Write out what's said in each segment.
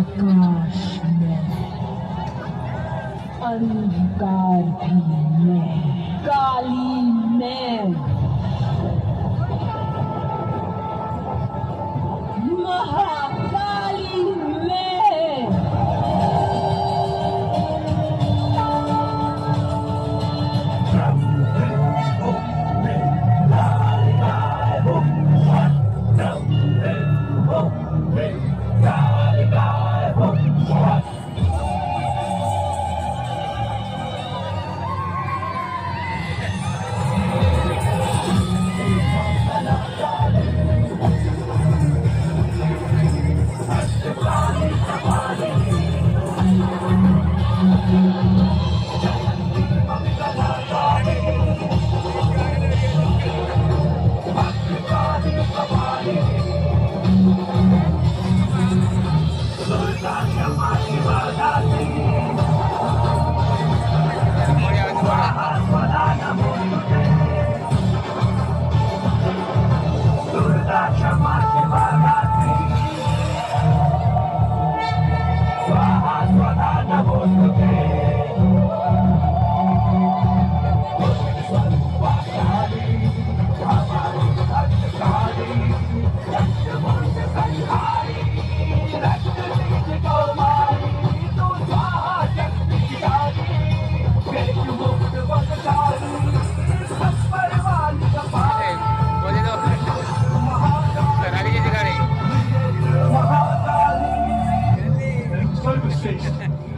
प्रकाश में, अंधकार भी मैं, काली मैं, महाकाली मैं।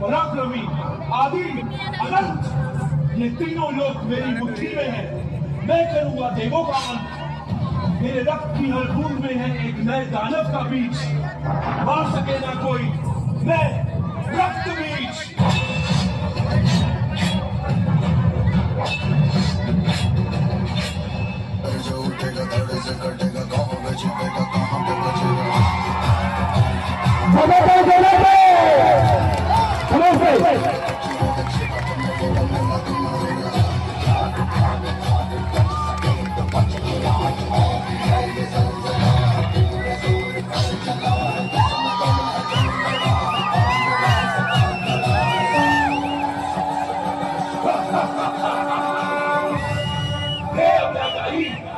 पराक्रमी, आदि, अनंत, ये तीनों लोग मेरी मुट्ठी में हैं। मैं करूंगा देवों का अंत। मेरे रक्त की हर बूंद में है एक नए दानव का बीज। मार सके ना कोई, मैं रक्त बीज। जो उठेगा धड़े से कटेगा, कहाँ पे छिपेगा, कहाँ पे बचेगा।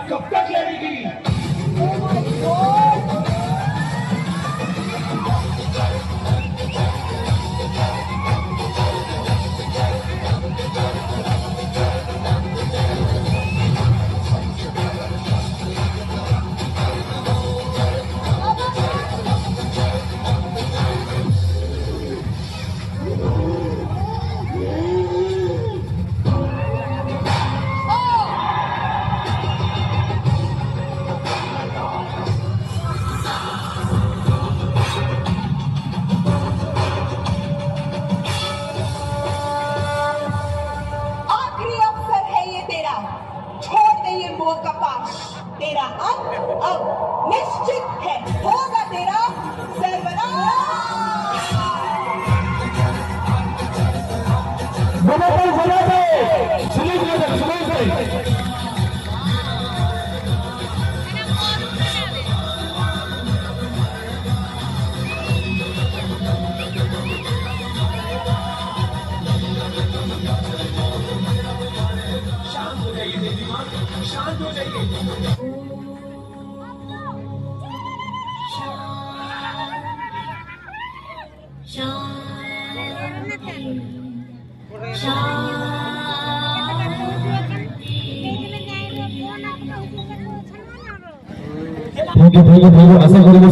कब तक लड़ेगी? तेरा अंत अब निश्चित है, होगा तेरा सर्वनाश। शांत हो जाइए देवी माँ, शांत हो जाइए। थैंक यू आशा करी